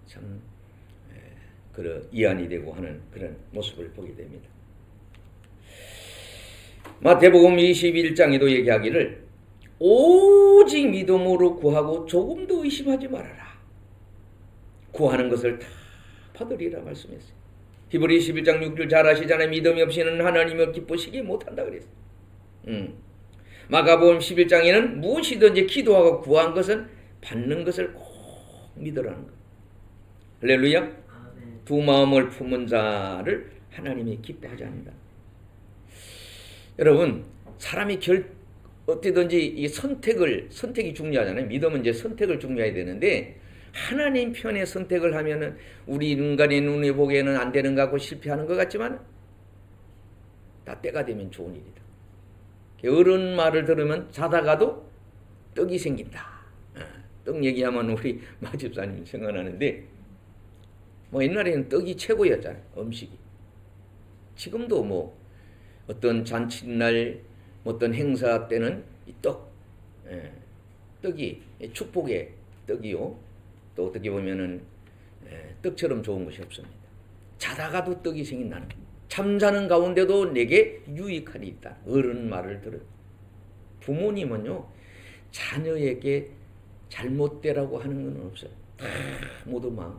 참 그런 이안이 되고 하는 그런 모습을 보게 됩니다. 마태복음 21장에도 얘기하기를 오직 믿음으로 구하고 조금도 의심하지 말아라. 구하는 것을 다 받으리라 말씀했어요. 히브리 11장 6절 잘 아시잖아요. 믿음이 없이는 하나님을 기쁘시게 못한다 그랬어요. 마가복음 11장에는 무엇이든지 기도하고 구한 것은 받는 것을 꼭 믿으라는 거예요. 할렐루야. 아멘. 두 마음을 품은 자를 하나님이 기뻐하지 않는다. 여러분 사람이 어떻게든지 이 선택이 중요하잖아요. 믿음은 이제 선택을 중요해야 되는데 하나님 편의 선택을 하면은 우리 인간의 눈에 보기에는 안 되는 것 같고 실패하는 것 같지만 다 때가 되면 좋은 일이다. 어른 말을 들으면 자다가도 떡이 생긴다. 떡 얘기하면 우리 마집사님 생각나는데 뭐 옛날에는 떡이 최고였잖아요. 음식이. 지금도 뭐 어떤 잔칫날 어떤 행사 때는 이 떡이 축복의 떡이요. 또 어떻게 보면은 떡처럼 좋은 것이 없습니다. 자다가도 떡이 생긴다는 거예요. 잠자는 가운데도 내게 유익한 일이 있다. 어른 말을 들어. 부모님은요, 자녀에게 잘못되라고 하는 건 없어요. 다 모두 마음.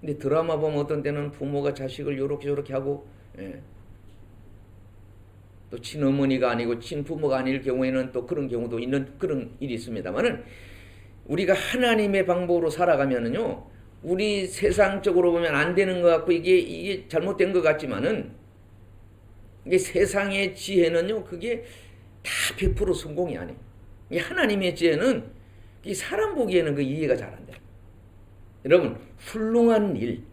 근데 드라마 보면 어떤 때는 부모가 자식을 요렇게 저렇게 하고, 또 친어머니가 아니고 친부모가 아닐 경우에는 또 그런 경우도 있는 그런 일이 있습니다만은, 우리가 하나님의 방법으로 살아가면은요, 우리 세상적으로 보면 안 되는 것 같고 이게 잘못된 것 같지만은, 이게 세상의 지혜는요, 그게 다 100% 성공이 아니에요. 이 하나님의 지혜는 이 사람 보기에는 그 이해가 잘 안 돼요. 여러분, 훌륭한 일,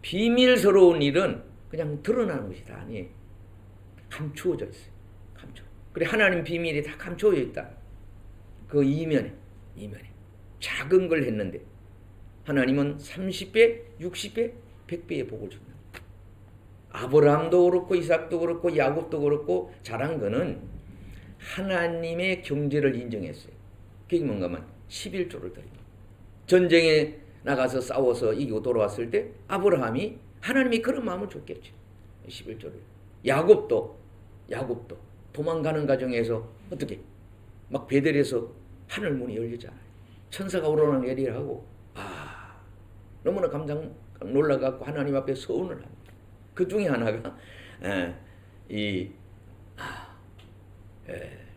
비밀스러운 일은 그냥 드러나는 것이 다 아니에요. 감추어져 있어요. 그래, 하나님 비밀이 다 감추어져 있다. 그 이면에 작은 걸 했는데 하나님은 30배, 60배, 100배의 복을 준다. 아브라함도 그렇고 이삭도 그렇고 야곱도 그렇고 잘한 거는 하나님의 경제를 인정했어요. 그게 뭔가 하면 11조를 드립니다. 전쟁에 나가서 싸워서 이기고 돌아왔을 때 아브라함이 하나님이 그런 마음을 줬겠죠. 11조를. 야곱도 도망가는 과정에서 어떻게 막 베델에서 하늘 문이 열리잖아요. 천사가 오르는 얘기를 하고 너무나 깜짝 놀라갖고 하나님 앞에 서운을 합니다. 그 중에 하나가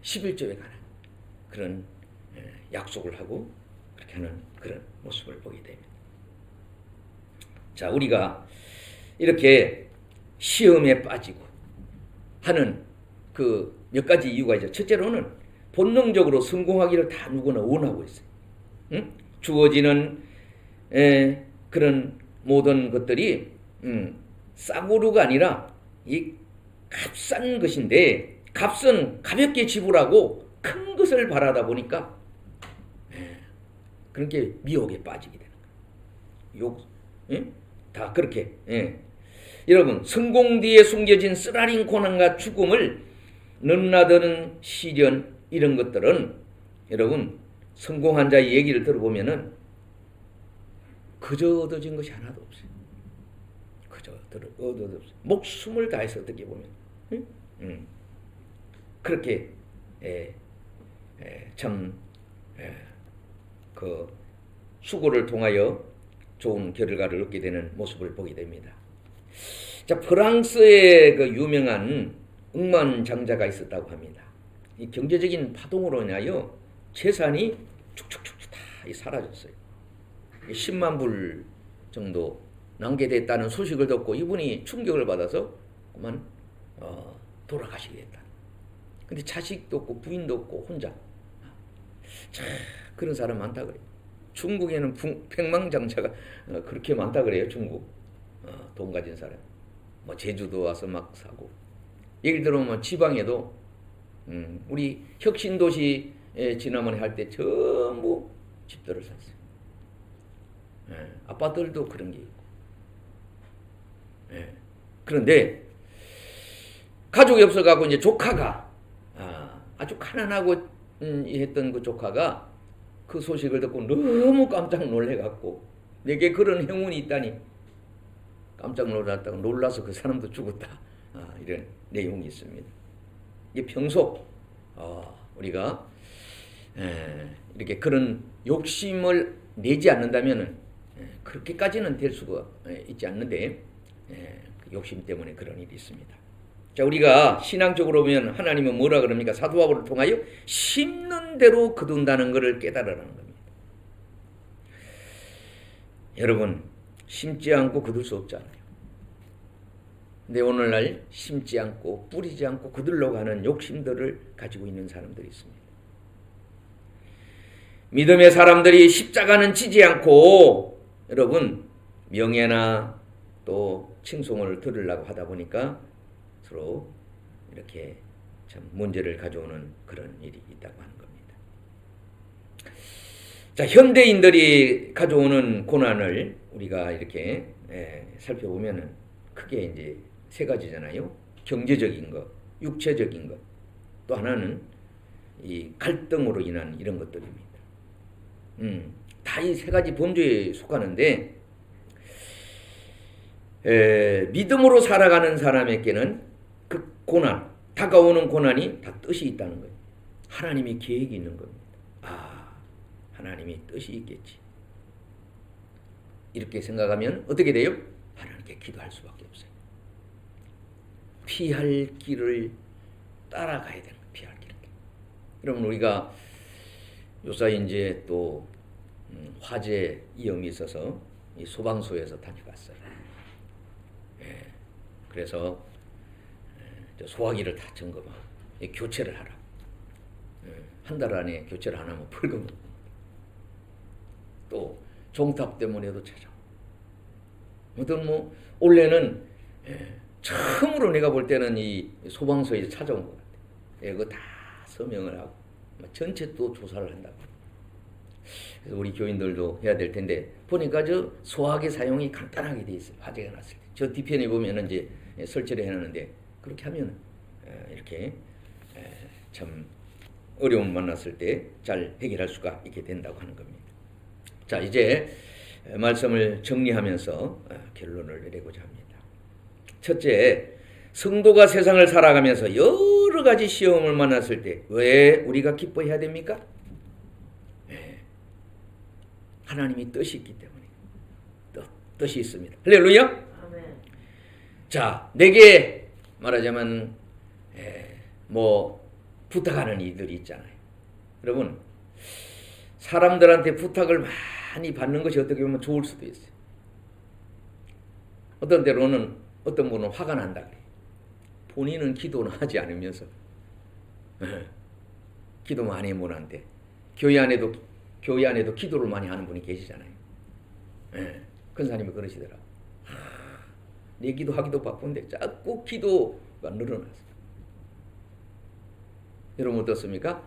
11조에 관한 그런 약속을 하고 그렇게 하는 그런 모습을 보게 됩니다. 자, 우리가 이렇게 시험에 빠지고 하는 그 몇 가지 이유가 있죠. 첫째로는 본능적으로 성공하기를 다 누구나 원하고 있어요. 응? 주어지는 그런 모든 것들이 싸구려가 아니라 이 값싼 것인데, 값은 가볍게 지불하고 큰 것을 바라다 보니까 그렇게 미혹에 빠지게 되는 거예요. 다 그렇게. 여러분, 성공 뒤에 숨겨진 쓰라린 고난과 죽음을 넘나드는 시련, 이런 것들은 여러분 성공한 자의 얘기를 들어보면은 그저 얻어진 것이 하나도 없어요. 그저 얻어진 없어요. 목숨을 다해서 어떻게 보면 그렇게 참 그 수고를 통하여 좋은 결과를 얻게 되는 모습을 보게 됩니다. 자, 프랑스의 그 유명한 억만장자가 있었다고 합니다. 이 경제적인 파동으로 인하여 재산이 축축축 다 사라졌어요. 10만 불 정도 낭비됐다는 소식을 듣고 이분이 충격을 받아서 그만 돌아가시게 됐다. 근데 자식도 없고 부인도 없고 혼자. 참 그런 사람 많다 그래요. 중국에는 백망장자가 그렇게 많다 그래요. 중국 돈 가진 사람. 뭐 제주도 와서 막 사고. 예를 들면 지방에도 우리 혁신도시에 지난번에 할 때 전부 집들을 샀어요. 아파트들도 그런 게 있고. 그런데 가족이 없어가고 이제 조카가 아주 가난하고 했던 그 조카가 그 소식을 듣고 너무 깜짝 놀래갖고 내게 그런 행운이 있다니 깜짝 놀랐다가 놀라서 그 사람도 죽었다. 이런 내용이 있습니다. 이게 평소 우리가 이렇게 그런 욕심을 내지 않는다면은 그렇게까지는 될 수가 있지 않는데 그 욕심 때문에 그런 일이 있습니다. 자, 우리가 신앙적으로 보면 하나님은 뭐라 그럽니까? 사도 바울을 통하여 심는 대로 거둔다는 것을 깨달으라는 겁니다. 여러분, 심지 않고 거둘 수 없잖아요. 근데 오늘날 심지 않고 뿌리지 않고 거들려고 하는 욕심들을 가지고 있는 사람들이 있습니다. 믿음의 사람들이 십자가는 지지 않고 여러분 명예나 또 칭송을 들으려고 하다 보니까 서로 이렇게 참 문제를 가져오는 그런 일이 있다고 하는 겁니다. 자, 현대인들이 가져오는 고난을 우리가 이렇게 살펴보면은 크게 이제 세 가지잖아요. 경제적인 것, 육체적인 것, 또 하나는 이 갈등으로 인한 이런 것들입니다. 다 이 세 가지 범죄에 속하는데 믿음으로 살아가는 사람에게는 그 고난, 다가오는 고난이 다 뜻이 있다는 거예요. 하나님의 계획이 있는 겁니다. 하나님이 뜻이 있겠지. 이렇게 생각하면 어떻게 돼요? 하나님께 기도할 수밖에 없어요. 피할 길을 따라가야 되는 거예요. 피할 길을. 그러면 우리가 요사이 이제 또 화재 위험이 있어서 이 소방서에서 다녀갔어요. 그래서 소화기를 다 점검하고 교체를 하라. 한 달 안에 교체를 안 하면 벌금. 또 종탑 때문에도 찾아오. 아무튼 올해는 처음으로 내가 볼 때는 이 소방서에 찾아온 것 같아. 그거 다 서명을 하고 전체 또 조사를 한다고. 그래서 우리 교인들도 해야 될 텐데 보니까 저 소화기 사용이 간단하게 돼 있어요. 화재가 났을 때. 저 뒤편에 보면은 이제 설치를 해놨는데 그렇게 하면 이렇게 참 어려움 만났을 때 잘 해결할 수가 있게 된다고 하는 겁니다. 자, 이제 말씀을 정리하면서 결론을 내리고자 합니다. 첫째, 성도가 세상을 살아가면서 여러 가지 시험을 만났을 때 왜 우리가 기뻐해야 됩니까? 하나님이 뜻이 있기 때문에 뜻이 있습니다. 할렐루야. 아멘. 자, 내게 말하자면 부탁하는 이들이 있잖아요. 여러분, 사람들한테 부탁을 많이 받는 것이 어떻게 보면 좋을 수도 있어요. 어떤 때로는 어떤 분은 화가 난다 그래요. 본인은 기도는 하지 않으면서 기도 많이 못 하는데 교회 안에도 기도를 많이 하는 분이 계시잖아요. 큰사님이 그러시더라고. 내 기도하기도 바쁜데 자꾸 기도가 늘어났어. 여러분 어떻습니까?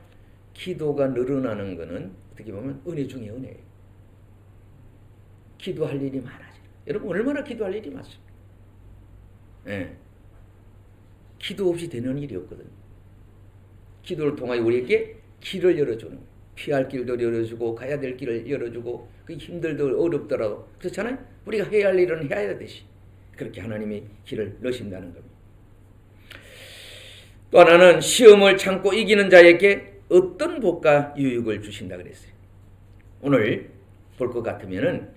기도가 늘어나는 것은 어떻게 보면 은혜 중에 은혜예요. 기도할 일이 많아져요. 여러분 얼마나 기도할 일이 많습니까? 기도 없이 되는 일이 없거든요. 기도를 통하여 우리에게 길을 열어주는 거예요. 피할 길도 열어주고 가야 될 길을 열어주고 그 힘들도 어렵더라도 그렇잖아요. 우리가 해야 할 일은 해야 되시. 그렇게 하나님이 길을 넣으신다는 겁니다. 또 하나는 시험을 참고 이기는 자에게 어떤 복과 유익을 주신다 그랬어요. 오늘 볼 것 같으면은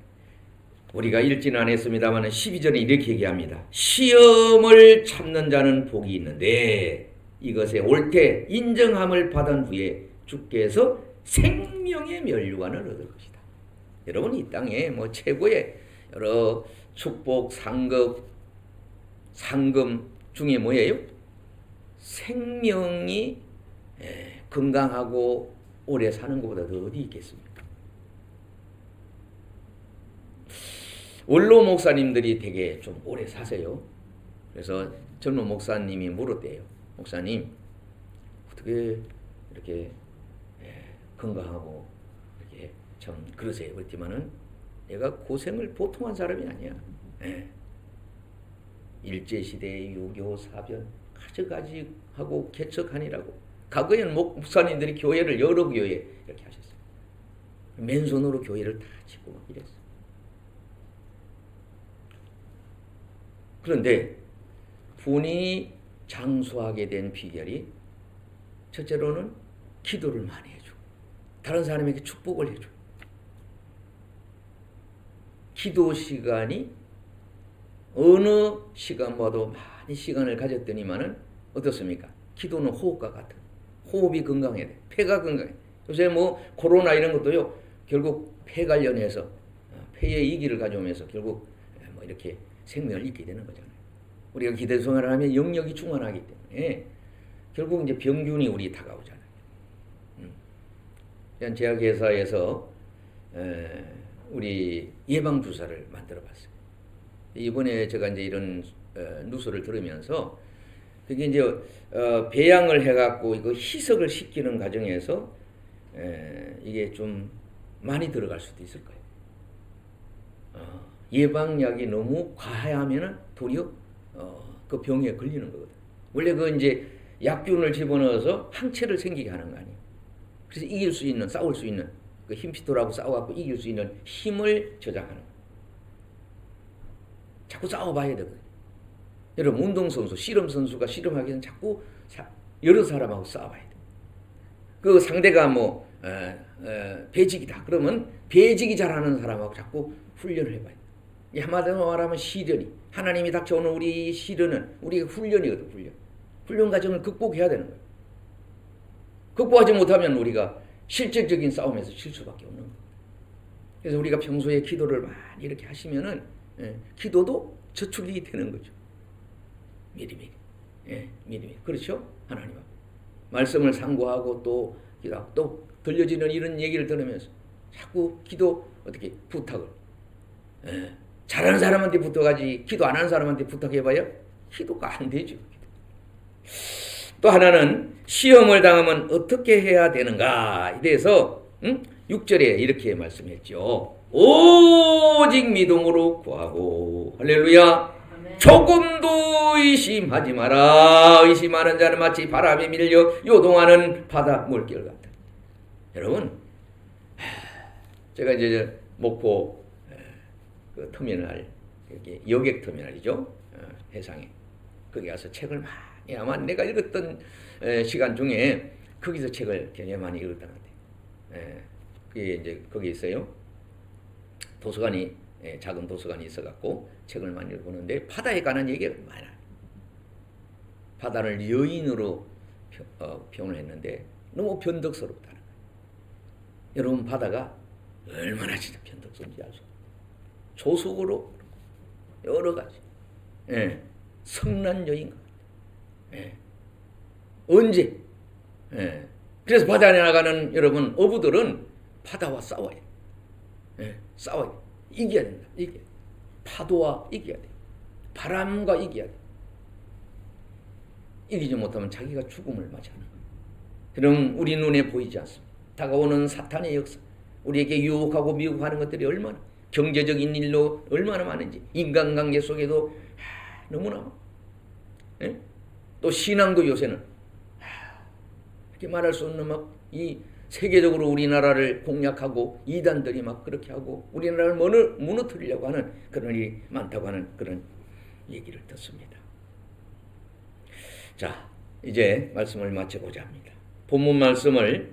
우리가 읽지는 않았습니다만 12절에 이렇게 얘기합니다. 시험을 참는 자는 복이 있는데 이것에 옳게 인정함을 받은 후에 주께서 생명의 면류관을 얻을 것이다. 여러분 이 땅에 최고의 여러 축복, 상금 중에 뭐예요? 생명이 건강하고 오래 사는 것보다 더 어디 있겠습니까? 원로 목사님들이 되게 좀 오래 사세요. 그래서 젊은 목사님이 물었대요. 목사님 어떻게 이렇게 건강하고 이렇게 참 그러세요. 그렇지만은 내가 고생을 보통 한 사람이 아니야. 일제시대의 유교, 사변 가지가지 하고 개척하니라고. 과거에는 목사님들이 교회를 여러 교회 이렇게 하셨어요. 맨손으로 교회를 다 짓고 막 이랬어요. 그런데 본인이 장수하게 된 비결이 첫째로는 기도를 많이 해주고 다른 사람에게 축복을 해주고 기도 시간이 어느 시간보다도 많이 시간을 가졌더니만은 어떻습니까? 기도는 호흡과 같은 호흡이 건강해야 돼. 폐가 건강해. 요새 코로나 이런 것도요. 결국 폐 관련해서 폐의 이기를 가져오면서 결국 이렇게 생명을 잃게 되는 거잖아요. 우리가 기도 생활을 하면 영역이 충만하기 때문에 결국 이제 병균이 우리 다가오잖아요. 제약회사에서 우리 예방 주사를 만들어봤어요. 이번에 제가 이제 이런 뉴스를 들으면서 그게 이제 배양을 해갖고 이거 희석을 시키는 과정에서 이게 좀 많이 들어갈 수도 있을 거예요. 예방약이 너무 과하면은 도리어 그 병에 걸리는 거거든. 원래 그 이제 약균을 집어넣어서 항체를 생기게 하는 거 아니에요. 그래서 이길 수 있는, 싸울 수 있는 그 힘피토라고 싸워갖고 이길 수 있는 힘을 저장하는 거예요. 자꾸 싸워봐야 되거든요. 여러분 운동선수, 씨름선수가 씨름하기 전에 자꾸 여러 사람하고 싸워봐야 돼요. 그 상대가 뭐 배직이다. 그러면 배직이 잘하는 사람하고 자꾸 훈련을 해봐야 돼요. 이 한마디로 말하면 시련이, 하나님이 닥쳐오는 우리 시련은 우리가 훈련이거든. 훈련 과정을 극복해야 되는 거예요. 극복하지 못하면 우리가 실질적인 싸움에서 질 수밖에 없는 거예요. 그래서 우리가 평소에 기도를 많이 이렇게 하시면은 기도도 저출이 되는 거죠. 미리미리. 미리미리. 그렇죠? 하나님 앞에 말씀을 상고하고 또 기도하고 또 들려지는 이런 얘기를 들으면서 자꾸 기도 어떻게 부탁을 잘하는 사람한테 부탁하지 기도 안 하는 사람한테 부탁해봐야 기도가 안 되죠. 또 하나는 시험을 당하면 어떻게 해야 되는가에 대해서 6절에 이렇게 말씀했죠. 오직 믿음으로 구하고 할렐루야. 아멘. 조금도 의심하지 마라. 의심하는 자는 마치 바람에 밀려 요동하는 바다 물결 같다. 여러분, 제가 이제 목포 그 터미널, 여객 터미널이죠. 해상에 거기 가서 책을 많이, 아마 내가 읽었던 시간 중에 거기서 책을 굉장히 많이 읽었던 것 같아요. 그게 이제 거기 있어요. 도서관이, 작은 도서관이 있어갖고 책을 많이 읽었는데 바다에 관한 얘기가 많아요. 바다를 여인으로 표현을 했는데 너무 변덕스럽다는 거예요. 여러분, 바다가 얼마나 진짜 변덕스러운지 알죠? 조속으로 여러 가지 성난 여인 같아요. 언제? 그래서 바다에 나가는 여러분 어부들은 바다와 싸워요. 싸워요. 이겨야 된다. 파도와 이겨야 돼. 바람과 이겨야 돼. 이기지 못하면 자기가 죽음을 맞이하는 거예요. 그럼 우리 눈에 보이지 않습니다. 다가오는 사탄의 역사, 우리에게 유혹하고 미혹하는 것들이 얼마나, 경제적인 일로 얼마나 많은지, 인간관계 속에도 너무나 또 신앙도 요새는 이렇게 말할 수 없는 막 이 세계적으로 우리나라를 공략하고 이단들이 막 그렇게 하고 우리나라를 무너뜨리려고 하는 그런 일이 많다고 하는 그런 얘기를 듣습니다. 자, 이제 말씀을 마쳐보자 합니다. 본문 말씀을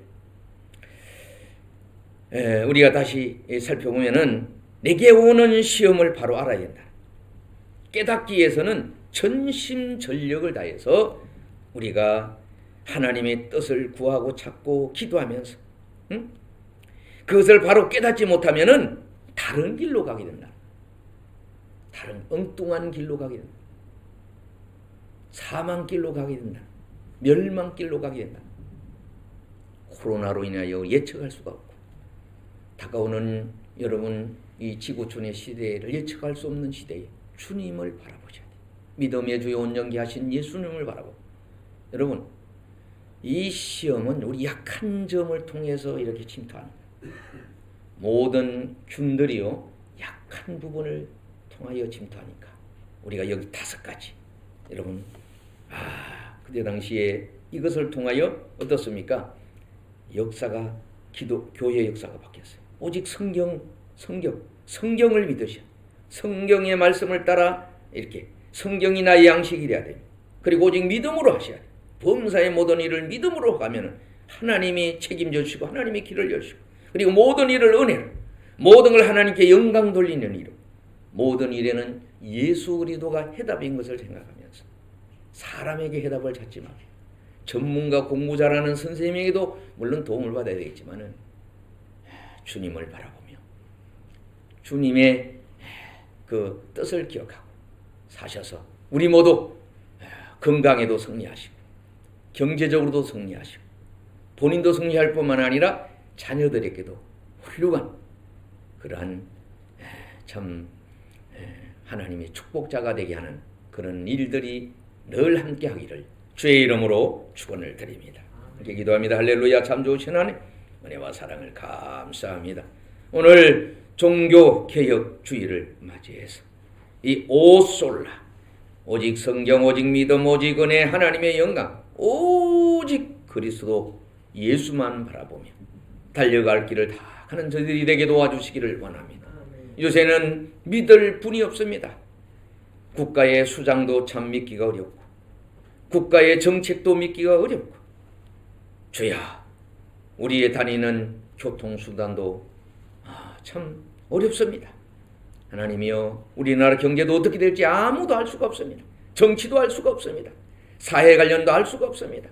우리가 다시 살펴보면은 내게 오는 시험을 바로 알아야 된다. 깨닫기 위해서는 전심전력을 다해서 우리가 하나님의 뜻을 구하고 찾고 기도하면서 그것을 바로 깨닫지 못하면은 다른 길로 가게 된다. 다른 엉뚱한 길로 가게 된다. 사망길로 가게 된다. 멸망길로 가게 된다. 코로나로 인하여 예측할 수가 없고 다가오는 여러분 이 지구촌의 시대를 예측할 수 없는 시대에 주님을 바라보셔야 돼요. 믿음의 주요 온전케 하신 예수님을 바라보고, 여러분 이 시험은 우리 약한 점을 통해서 이렇게 침투하는 거예요. 모든 균들이요 약한 부분을 통하여 침투하니까 우리가 여기 5가지, 여러분 그때 당시에 이것을 통하여 어떻습니까? 역사가 교회 역사가 바뀌었어요. 오직 성경을 믿으셔. 성경의 말씀을 따라 이렇게 성경이 나의 양식이 되어야 됩니다. 그리고 오직 믿음으로 하셔야 돼요. 범사의 모든 일을 믿음으로 가면은 하나님이 책임져 주시고 하나님이 길을 여시고, 그리고 모든 일을 은혜로, 모든 걸 하나님께 영광 돌리는 일로, 모든 일에는 예수 그리스도가 해답인 것을 생각하면서 사람에게 해답을 찾지 말고 전문가 공부 잘하는 선생님에게도 물론 도움을 받아야 되겠지만은 주님을 바라보며 주님의 그 뜻을 기억하고 사셔서 우리 모두 건강에도 승리하시고 경제적으로도 승리하시고 본인도 승리할 뿐만 아니라 자녀들에게도 훌륭한 그러한 참 하나님의 축복자가 되게 하는 그런 일들이 늘 함께 하기를 주의 이름으로 축원을 드립니다. 이렇게 기도합니다. 할렐루야. 참 좋으신 하나님, 은혜와 사랑을 감사합니다. 오늘 종교개혁 주의를 맞이해서 이 오솔라, 오직 성경, 오직 믿음, 오직 은혜, 하나님의 영광, 오직 그리스도 예수만 바라보며 달려갈 길을 다 가는 저희들이 되게 도와주시기를 원합니다. 요새는 믿을 분이 없습니다. 국가의 수장도 참 믿기가 어렵고 국가의 정책도 믿기가 어렵고 주여 우리의 다니는 교통수단도 참 어렵습니다. 하나님이여 우리나라 경제도 어떻게 될지 아무도 알 수가 없습니다. 정치도 알 수가 없습니다. 사회 관련도 알 수가 없습니다.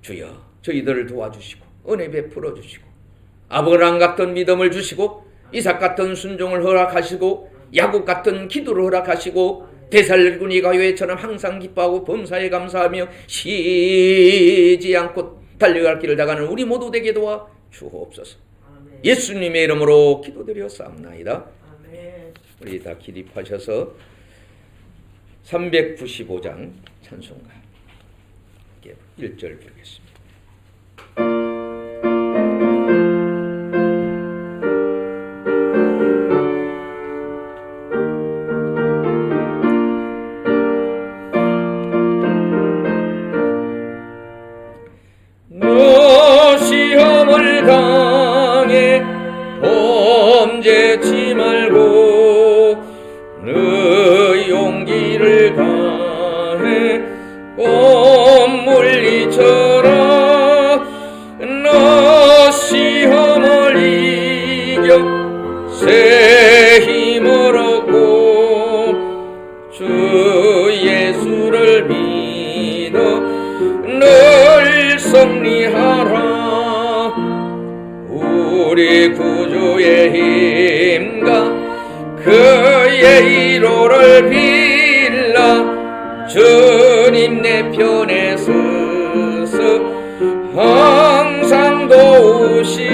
주여 저희들을 도와주시고 은혜 베풀어 주시고 아브라함 같은 믿음을 주시고 이삭 같은 순종을 허락하시고 야곱 같은 기도를 허락하시고 데살로니가 교회처럼 항상 기뻐하고 범사에 감사하며 쉬지 않고 달려갈 길을 다가는 우리 모두 되게 도와 주옵소서. 아멘. 예수님의 이름으로 기도드렸사옵나이다. 아멘. 우리 다 기립하셔서 395장 찬송가 1절 부르겠습니다. 너 시험을 당해 범죄치 말고 너 용기를 다해 꼭 물리쳐라. 너 시험을 이겨 새 힘을 얻고 주 예수를 믿어 늘 승리하라. 우리 구주의 힘과 그의 위로를 빌라. 주님 내 편에 서서 항상 도우시리.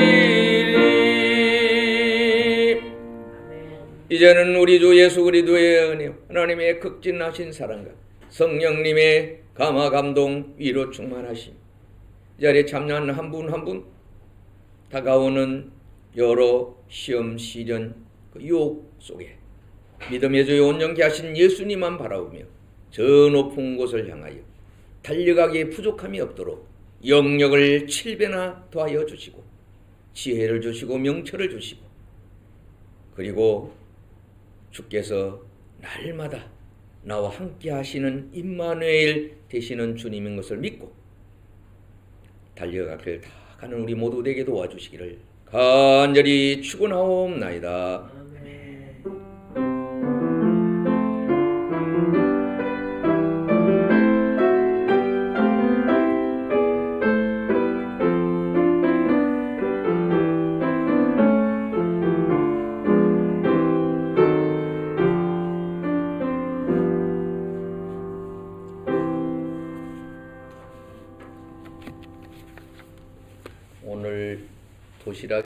이제는 우리 주 예수 그리스도의 은혜, 하나님의 극진하신 사랑과 성령님의 감화 감동 위로 충만하심, 이 자리에 참여하는 한 분 한 분 다가오는 여러 시험 시련 그 유혹 속에 믿음의 주에 온전케 하신 예수님만 바라보며 저 높은 곳을 향하여 달려가기에 부족함이 없도록 영역을 7배나 더하여 주시고 지혜를 주시고 명철을 주시고 그리고 주께서 날마다 나와 함께 하시는 임마누엘 되시는 주님인 것을 믿고 달려가길 다 가는 우리 모두 되게 도와주시기를 간절히 축원하옵나이다. 아멘. 오늘 도시락